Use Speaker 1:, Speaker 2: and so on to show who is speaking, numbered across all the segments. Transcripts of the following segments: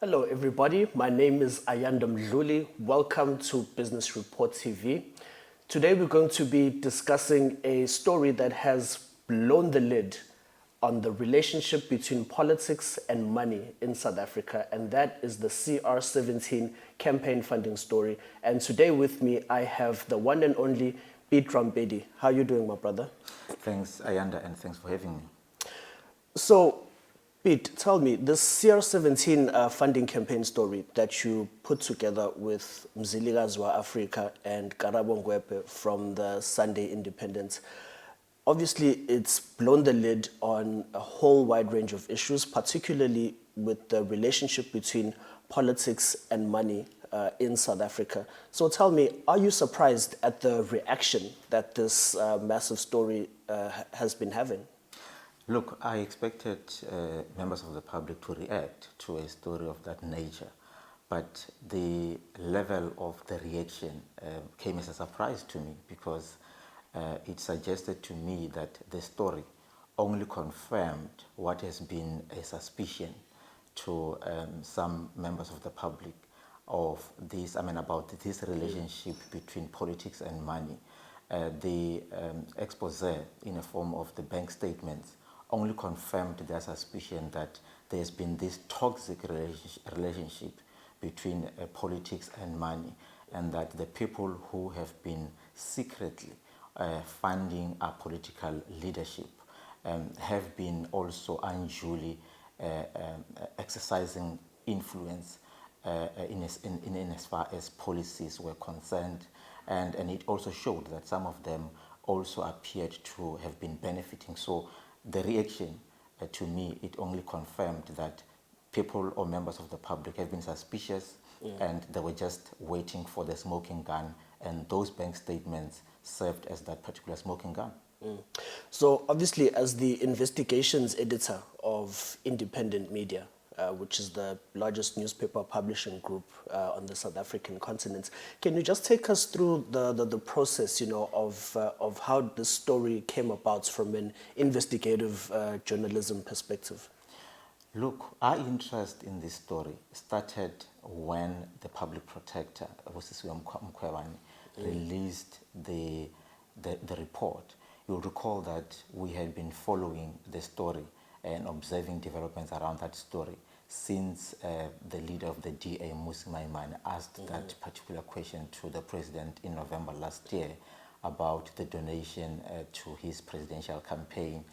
Speaker 1: Hello everybody, my name is Ayanda Mdluli. Welcome to Business Report TV. Today we're going to be discussing a story that has blown the lid on the relationship between politics and money in South Africa, and that is the CR17 campaign funding story. And today with me I have the one and only Piet Rampedi. How are you doing, my brother?
Speaker 2: Thanks, Ayanda, and thanks for having me.
Speaker 1: So, Pete, tell me, this CR17 funding campaign story that you put together with Mdluli wa Africa and Karabo Ngwepe from the Sunday Independent, obviously it's blown the lid on a whole wide range of issues, particularly with the relationship between politics and money in South Africa. So tell me, are you surprised at the reaction that this massive story has been having?
Speaker 2: Look, I expected members of the public to react to a story of that nature, but the level of the reaction came as a surprise to me because it suggested to me that the story only confirmed what has been a suspicion to some members of the public of this, about this relationship between politics and money. The expose in the form of the bank statements only confirmed their suspicion that there's been this toxic relationship between politics and money, and that the people who have been secretly funding our political leadership have been also unduly exercising influence in as far as policies were concerned, and it also showed that some of them also appeared to have been benefiting. So the reaction to me, it only confirmed that people or members of the public have been suspicious and they were just waiting for the smoking gun, and those bank statements served as that particular smoking gun.
Speaker 1: So obviously, as the investigations editor of Independent Media, which is the largest newspaper publishing group on the South African continent, can you just take us through the process, of how this story came about from an investigative journalism perspective?
Speaker 2: Look, our interest in this story started when the public protector, Mkhwebane, released the report. You'll recall that we had been following the story and observing developments around that story since the leader of the DA, Mmusi Maimane, asked that particular question to the president in November last year about the donation to his presidential campaign.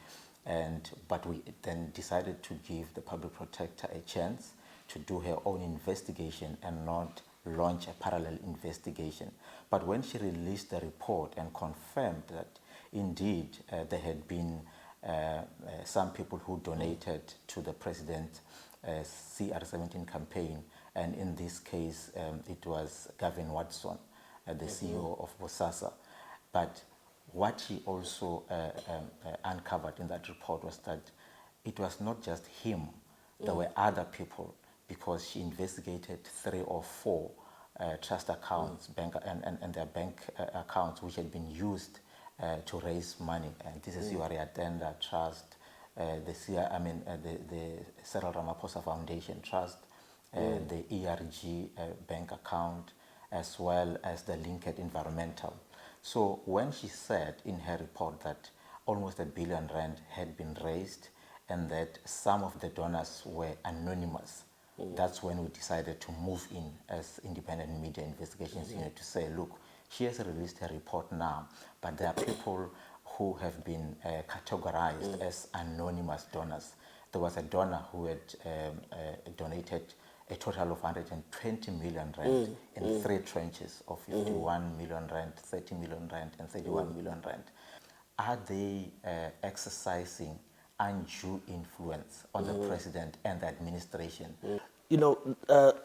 Speaker 2: But we then decided to give the public protector a chance to do her own investigation and not launch a parallel investigation. But when she released the report and confirmed that indeed there had been some people who donated to the president's CR17 campaign, and in this case it was Gavin Watson, the CEO of Bosasa. But what he also uncovered in that report was that it was not just him, there were other people, because she investigated 3 or 4 trust accounts, and their bank accounts which had been used to raise money. And this is your Ayanda Trust, the Cyril Ramaphosa Foundation Trust, the ERG bank account, as well as the Linked Environmental. So when she said in her report that almost R1 billion had been raised and that some of the donors were anonymous, that's when we decided to move in as Independent Media Investigations Unit to say, look, she has released her report now, but there are people who have been categorized as anonymous donors. There was a donor who had donated a total of 120 million rand in 3 tranches of 51 million rand, 30 million rand, and 31 million rand. Are they exercising undue influence on the president and the administration?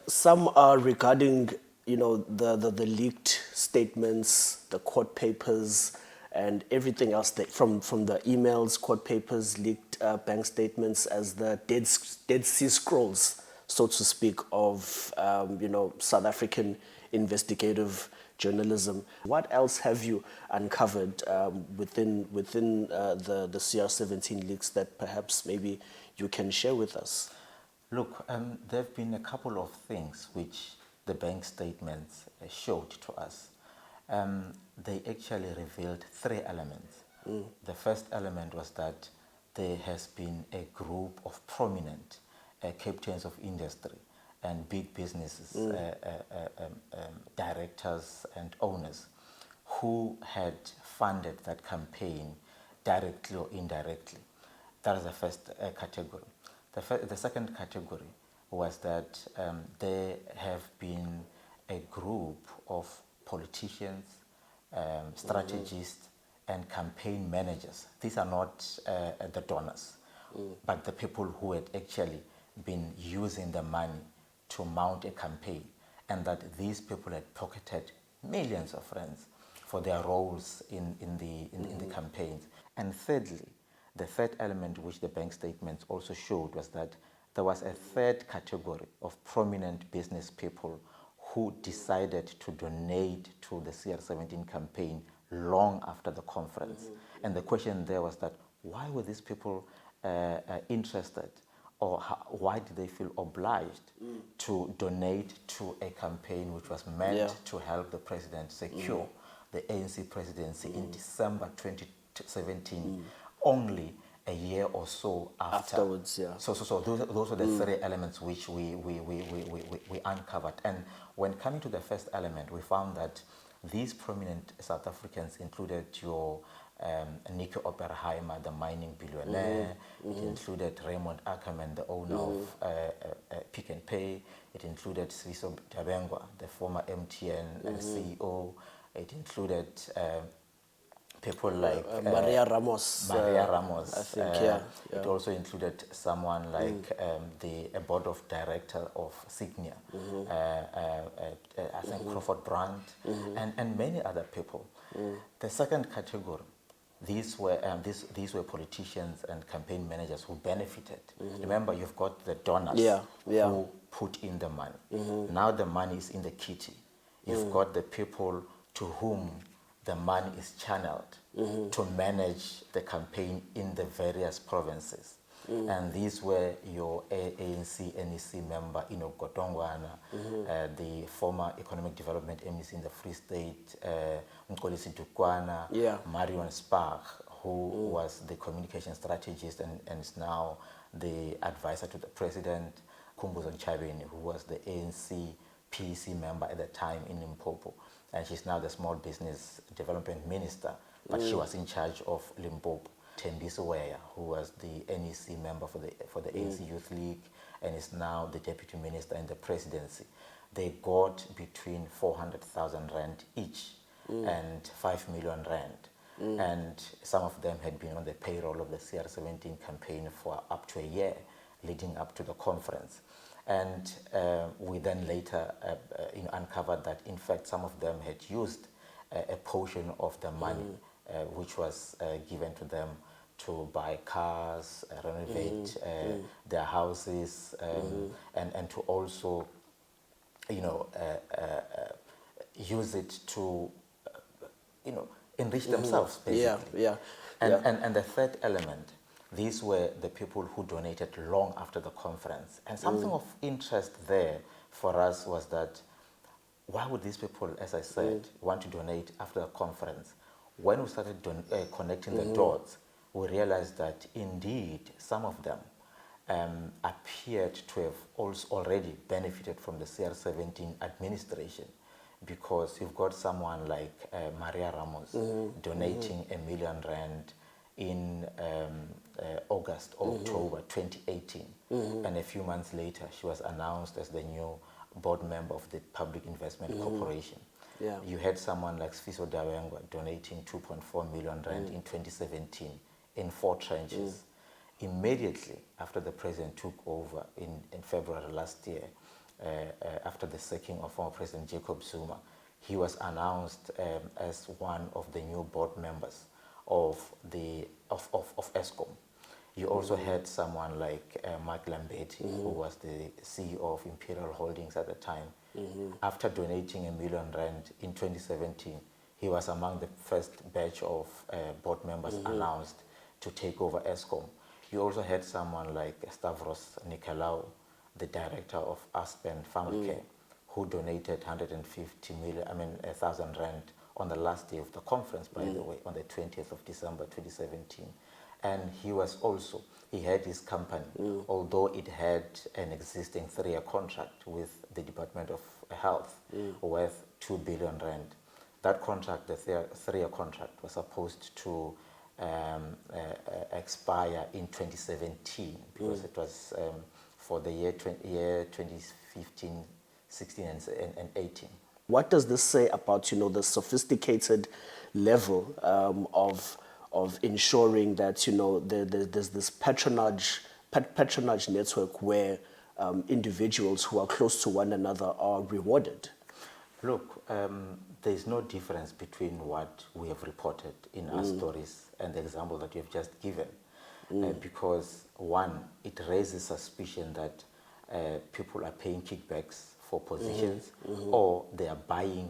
Speaker 1: Some are regarding, the leaked statements, the court papers, and everything else from the emails, court papers, leaked bank statements as the Dead Sea Scrolls, so to speak, of South African investigative journalism. What else have you uncovered within the CR17 leaks that perhaps maybe you can share with us?
Speaker 2: Look, there have been a couple of things which the bank statements showed to us. They actually revealed three elements. The first element was that there has been a group of prominent captains of industry and big businesses, directors and owners who had funded that campaign directly or indirectly. That is the first category. The second category was that there have been a group of politicians, strategists, and campaign managers. These are not the donors, but the people who had actually been using the money to mount a campaign, and that these people had pocketed millions of rands for their roles in the campaigns. And thirdly, the third element which the bank statements also showed was that there was a third category of prominent business people who decided to donate to the CR17 campaign long after the conference. And the question there was that why were these people interested, or why did they feel obliged to donate to a campaign which was meant to help the president secure the ANC presidency in December 2017, only a year or so
Speaker 1: afterwards? Yeah.
Speaker 2: So those are the three elements which we uncovered. And when coming to the first element, we found that these prominent South Africans included your Nico Oppenheimer, the mining billionaire. It included Raymond Ackerman, the owner of Pick n Pay. It included Sifiso Dabengwa, the former MTN CEO. It included people like
Speaker 1: Maria Ramos.
Speaker 2: I
Speaker 1: think,
Speaker 2: It also included someone like the board of director of Signia, I think Crawford Brandt, and many other people. The second category, these were politicians and campaign managers who benefited. Remember, you've got the donors who put in the money. Now the money is in the kitty. You've got the people to whom the money is channeled to manage the campaign in the various provinces. And these were your ANC NEC member, Gotongwana, the former Economic Development MEC in the Free State, Mkolisi Dukwana, Marion Spark, who was the communication strategist and is now the advisor to the president, Kumbuzo Nchabeni, who was the ANC PEC member at the time in Limpopo. And she's now the small business development minister, but she was in charge of Limpopo. Thembisa Weya, who was the NEC member for the ANC Youth League and is now the deputy minister in the presidency. They got between 400,000 rand each and 5 million rand. And some of them had been on the payroll of the CR17 campaign for up to a year leading up to the conference. And we then later uncovered that, in fact, some of them had used a portion of the money which was given to them to buy cars, renovate their houses, and to also, use it to, enrich themselves, basically. And the third element, these were the people who donated long after the conference. And something of interest there for us was that why would these people, as I said, want to donate after the conference? When we started connecting the dots, we realized that indeed some of them appeared to have also already benefited from the CR17 administration, because you've got someone like Maria Ramos donating R1 million in August or October 2018. And a few months later, she was announced as the new board member of the Public Investment Corporation. You had someone like Sifiso Dabengwa donating 2.4 million rand in 2017 in 4 tranches. Immediately after the president took over in February last year, after the sacking of former President Jacob Zuma, he was announced as one of the new board members of Eskom. You also had someone like Piet Rampedi, who was the CEO of Imperial Holdings at the time. After donating R1 million in 2017, he was among the first batch of board members announced to take over Eskom. You also had someone like Stavros Nicolaou, the director of Aspen Family Care, who donated 1,000 rand on the last day of the conference, by the way, on the 20th of December 2017. And he had his company, although it had an existing 3-year contract with the Department of Health worth 2 billion rand. That contract, the 3-year contract, was supposed to expire in 2017 because it was for the year 2015, 16, and 18.
Speaker 1: What does this say about, the sophisticated level of ensuring that, there's this patronage network where individuals who are close to one another are rewarded?
Speaker 2: Look, there's no difference between what we have reported in our stories and the example that you have just given. Because one, it raises suspicion that people are paying kickbacks for positions, or they are buying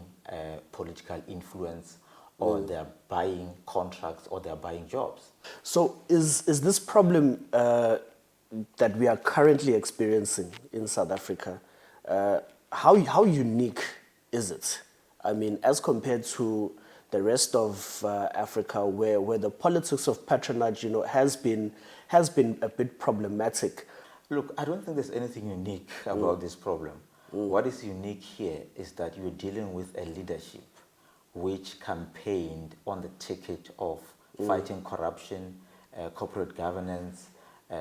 Speaker 2: political influence, or they are buying contracts, or they are buying jobs.
Speaker 1: So is this problem that we are currently experiencing in South Africa, how unique is it? I mean, as compared to the rest of Africa, where the politics of patronage, has been a bit problematic.
Speaker 2: Look, I don't think there's anything unique about this problem. What is unique here is that you're dealing with a leadership which campaigned on the ticket of fighting corruption, corporate governance,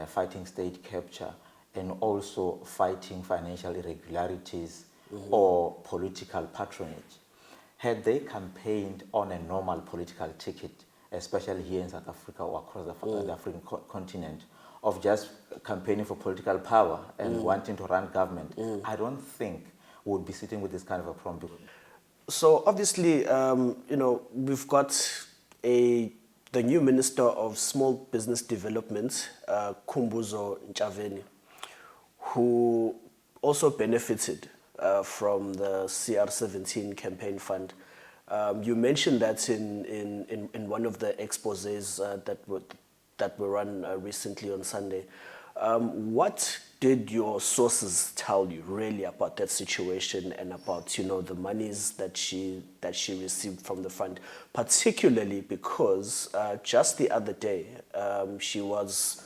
Speaker 2: fighting state capture, and also fighting financial irregularities or political patronage. Had they campaigned on a normal political ticket, especially here in South Africa or across the African continent, of just campaigning for political power and wanting to run government, I don't think we would be sitting with this kind of a problem.
Speaker 1: So obviously, we've got the new Minister of Small Business Development, Khumbuzo Ntjaveni, who also benefited from the CR17 campaign fund. You mentioned that in one of the exposés that were run recently on Sunday. What did your sources tell you really about that situation and about the monies that she received from the fund, particularly because just the other day she was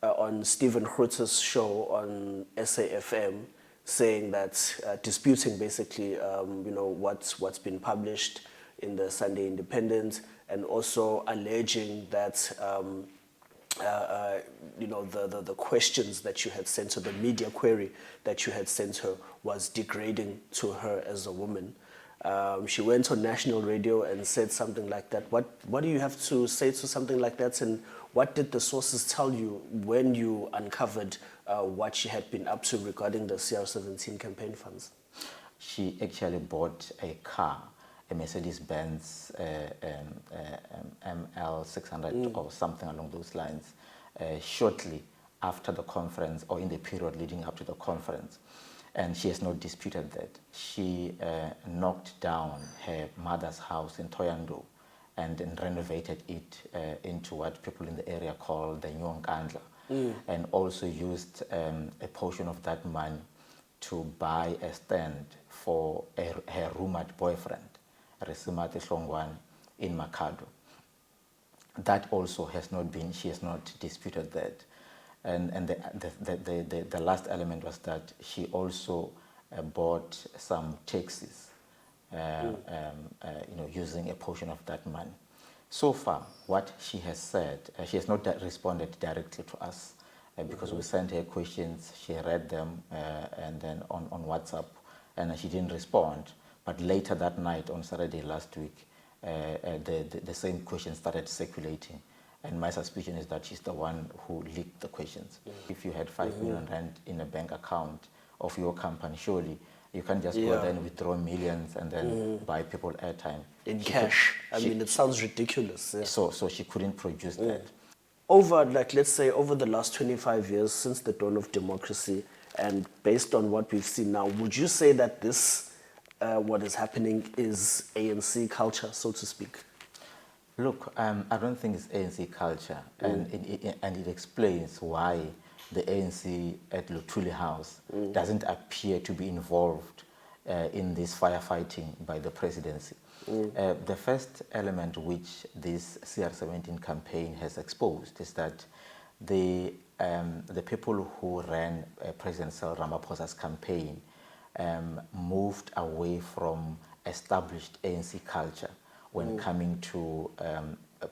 Speaker 1: on Stephen Groote's show on SAFM saying that disputing basically what's been published in the Sunday Independent, and also alleging that the questions that you had sent her, the media query that you had sent her, was degrading to her as a woman. She went on national radio and said something like that. What do you have to say to something like that? And what did the sources tell you when you uncovered what she had been up to regarding the CR17 campaign funds?
Speaker 2: She actually bought a car, a Mercedes-Benz ML600 or something along those lines, shortly after the conference or in the period leading up to the conference. And she has not disputed that. She knocked down her mother's house in Thohoyandou and then renovated it into what people in the area call the Nkandla, and also used a portion of that money to buy a stand for her rumored boyfriend, Resimate Hlongwane, in Makhado. That also has not been, she has not disputed that. And the last element was that she also bought some taxis, using a portion of that money. So far, what she has said, she has not responded directly to us because we sent her questions, she read them and then on WhatsApp, and she didn't respond. But later that night, on Saturday last week, the same questions started circulating. And my suspicion is that she's the one who leaked the questions. If you had 5 million rand in a bank account of your company, surely you can't just go there and withdraw millions and then buy people airtime.
Speaker 1: In cash. It sounds ridiculous. Yeah.
Speaker 2: So she couldn't produce that.
Speaker 1: Over, let's say, over the last 25 years since the dawn of democracy, and based on what we've seen now, would you say that this, what is happening, is ANC culture, so to speak?
Speaker 2: Look, I don't think it's ANC culture, and it explains why the ANC at Mdluli House doesn't appear to be involved in this firefighting by the presidency. The first element which this CR17 campaign has exposed is that the people who ran President Cyril Ramaphosa's campaign moved away from established ANC culture when coming to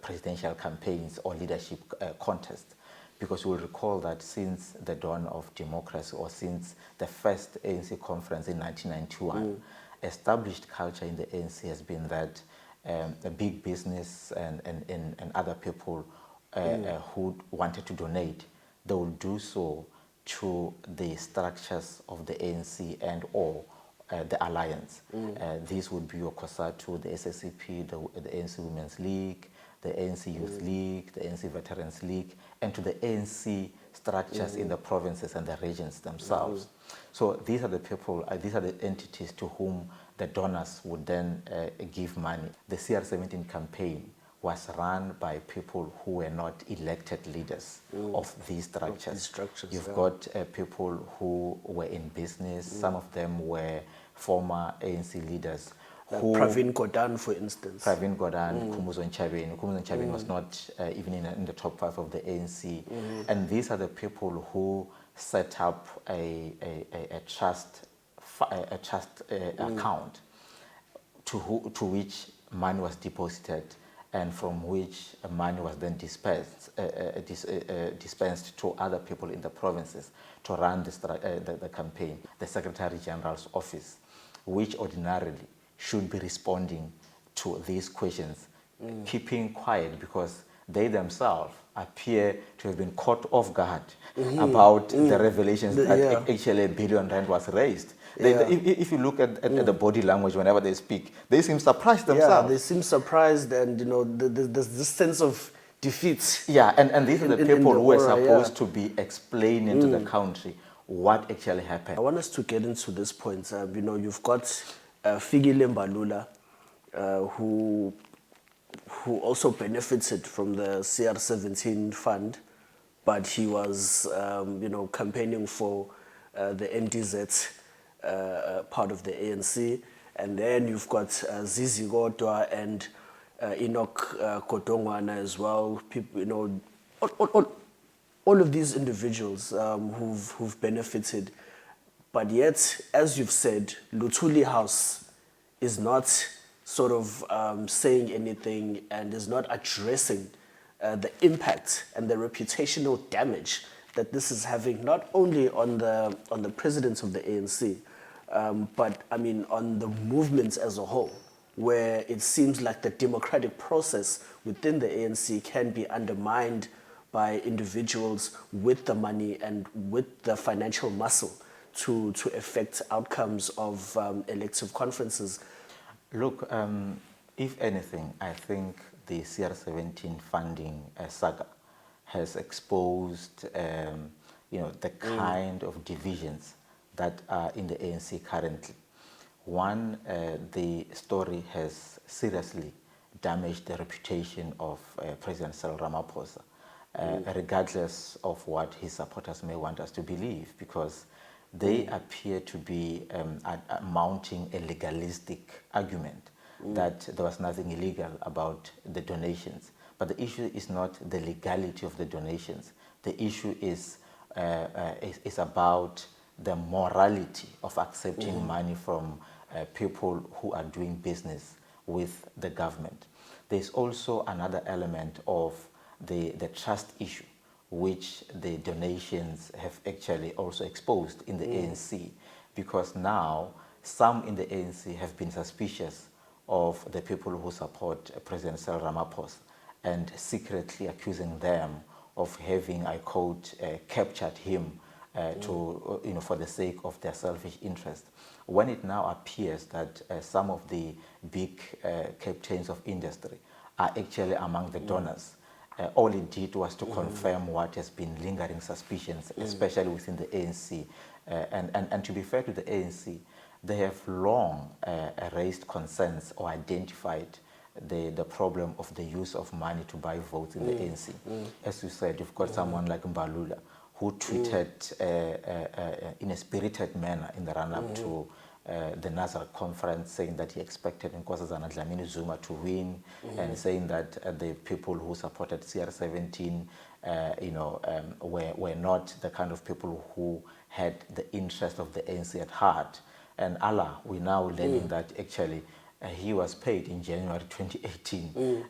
Speaker 2: presidential campaigns or leadership contests. Because you will recall that since the dawn of democracy, or since the first ANC conference in 1991, established culture in the ANC has been that the big business and other people who wanted to donate, they will do so to the structures of the ANC and or the alliance. These would be your COSATU, the SSCP, the ANC Women's League, the ANC Youth League, the ANC Veterans League, and to the ANC structures in the provinces and the regions themselves. So these are the people, these are the entities to whom the donors would then give money. The CR17 campaign was run by people who were not elected leaders of these structures. You've got people who were in business. Some of them were former ANC leaders.
Speaker 1: Pravin Gordhan, for instance.
Speaker 2: Pravin Gordhan, Khumuzo Nchabeni. Khumuzo Nchabeni was not even in the top 5 of the ANC. And these are the people who set up a trust account to which money was deposited, and from which money was then dispensed to other people in the provinces to run the campaign. The Secretary General's office, which ordinarily should be responding to these questions, keeping quiet because they themselves appear to have been caught off guard about the revelations that actually R1 billion was raised. If you look at the body language whenever they speak, they seem surprised themselves.
Speaker 1: Yeah, they seem surprised, and there's this sense of defeat.
Speaker 2: Yeah, and these are the people who are supposed to be explaining to the country what actually happened.
Speaker 1: I want us to get into this point. You've got Fikile Mbalula, who also benefited from the CR17 fund, but he was, campaigning for the MDZ part of the ANC. And then you've got Zizi Kodwa and Enoch Kodongwana as well. People, all of these individuals who've benefited. But yet, as you've said, Mdluli House is not sort of saying anything and is not addressing the impact and the reputational damage that this is having, not only on the presidents of the ANC, but I mean on the movements as a whole, where it seems like the democratic process within the ANC can be undermined by individuals with the money and with the financial muscle to affect outcomes of elective conferences.
Speaker 2: Look, if anything, I think the CR17 funding saga has exposed, the kind of divisions that are in the ANC currently. One, the story has seriously damaged the reputation of President Cyril Ramaphosa, regardless of what his supporters may want us to believe, because they appear to be mounting a legalistic argument that there was nothing illegal about the donations. But the issue is not the legality of the donations. The issue is about the morality of accepting money from people who are doing business with the government. There's also another element of the trust issue, which the donations have actually also exposed in the ANC, because now some in the ANC have been suspicious of the people who support President Cyril Ramaphosa and secretly accusing them of having, I quote, captured him for the sake of their selfish interest. When it now appears that some of the big captains of industry are actually among the donors, all it did was to confirm what has been lingering suspicions, especially within the ANC. And to be fair to the ANC, they have long raised concerns or identified the problem of the use of money to buy votes in the ANC. As you said, you've got someone like Mdluli who tweeted in a spirited manner in the run-up to the Nazareth conference, saying that he expected Nkosazana Dlamini Zuma to win, and saying that the people who supported CR17 were not the kind of people who had the interest of the ANC at heart. And Allah, we're now learning that actually he was paid in January 2018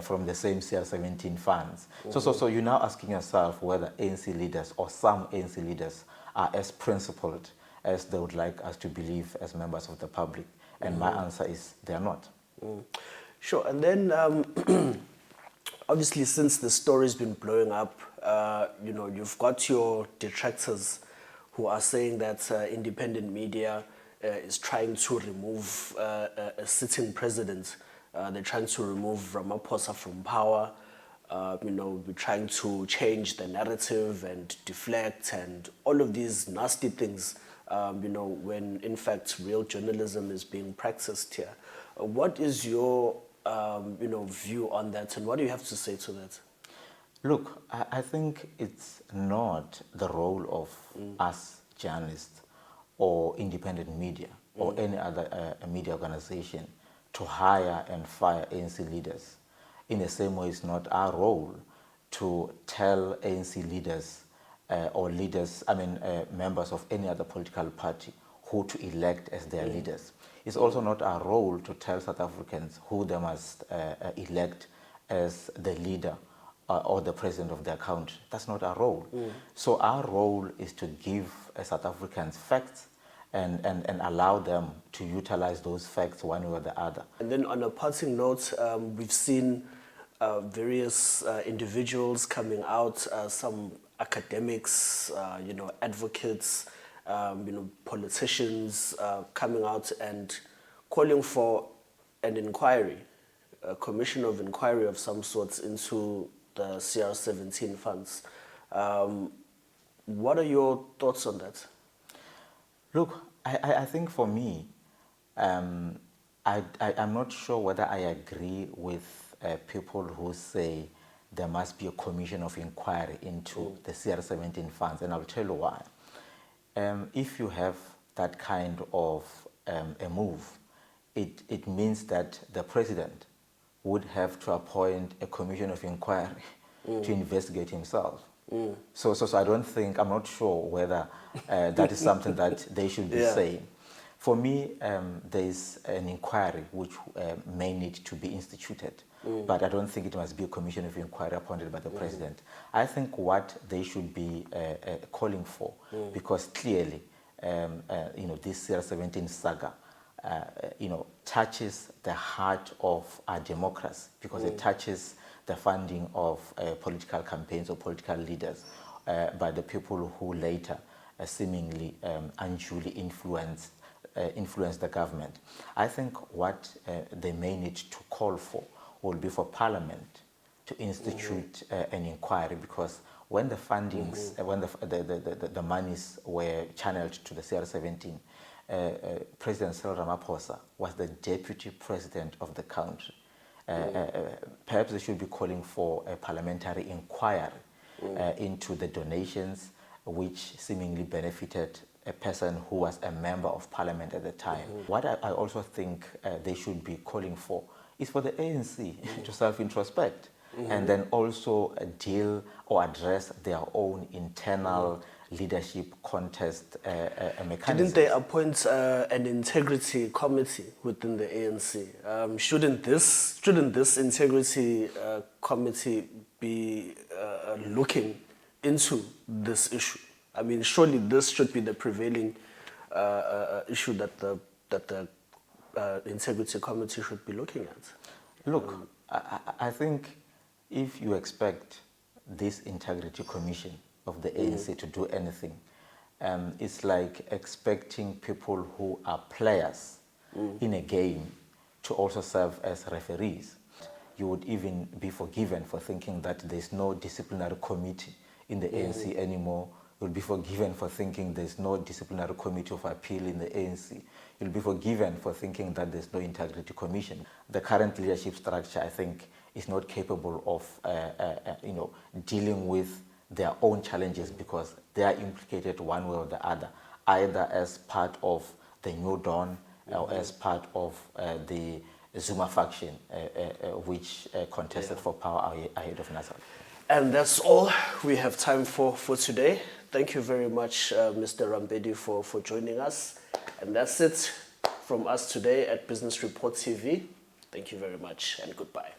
Speaker 2: from the same CR17 funds. So you're now asking yourself whether ANC leaders or some ANC leaders are as principled as they would like us to believe as members of the public. And my answer is they are not.
Speaker 1: Sure. And then obviously, since the story's been blowing up, you've got your detractors who are saying that independent media is trying to remove a sitting president. They're trying to remove Ramaphosa from power. We're trying to change the narrative and deflect and all of these nasty things, when in fact real journalism is being practiced here. What is your view on that, and what do you have to say to that?
Speaker 2: Look, I think it's not the role of us journalists or independent media or any other media organization to hire and fire ANC leaders. In the same way, it's not our role to tell ANC leaders or leaders, members of any other political party who to elect as their leaders. It's also not our role to tell South Africans who they must elect as the leader or the president of their country. That's not our role. So our role is to give South Africans facts and allow them to utilize those facts one way or the other.
Speaker 1: And then on a parting note, we've seen various individuals coming out, some academics, advocates, politicians coming out and calling for an inquiry, a commission of inquiry of some sorts into the CR17 funds. What are your thoughts on that?
Speaker 2: Look, I think for me, I'm not sure whether I agree with people who say there must be a commission of inquiry into the CR17 funds, and I'll tell you why. If you have that kind of a move, it means that the president would have to appoint a commission of inquiry to investigate himself. So I don't think, I'm not sure whether that is something that they should be saying. For me, there's an inquiry which may need to be instituted, but I don't think it must be a commission of inquiry appointed by the president. I think what they should be calling for, because clearly, this CR17 saga, touches the heart of our democracy, because it touches the funding of political campaigns or political leaders by the people who later seemingly unduly influenced the government. I think what they may need to call for will be for Parliament to institute an inquiry, because when the fundings, when the monies were channeled to the CR17, President Cyril Ramaphosa was the deputy president of the country. Perhaps they should be calling for a parliamentary inquiry into the donations which seemingly benefited a person who was a member of parliament at the time. What I also think they should be calling for is for the ANC to self-introspect and then also deal or address their own internal leadership contest mechanisms.
Speaker 1: Didn't they appoint an integrity committee within the ANC? Shouldn't this integrity committee be looking into this issue? I mean, surely this should be the prevailing issue that the integrity committee should be looking at.
Speaker 2: Look, I think if you expect this integrity commission of the ANC to do anything, it's like expecting people who are players in a game to also serve as referees. You would even be forgiven for thinking that there's no disciplinary committee in the ANC anymore You'll be forgiven for thinking there's no disciplinary committee of appeal in the ANC. You'll be forgiven for thinking that there's no integrity commission. The current leadership structure, I think, is not capable of dealing with their own challenges because they are implicated one way or the other, either as part of the New Dawn or as part of the Zuma faction, which contested for power ahead of NASA.
Speaker 1: And that's all we have time for today. Thank you very much, Mr. Rampedi, for joining us. And that's it from us today at Business Report TV. Thank you very much and goodbye.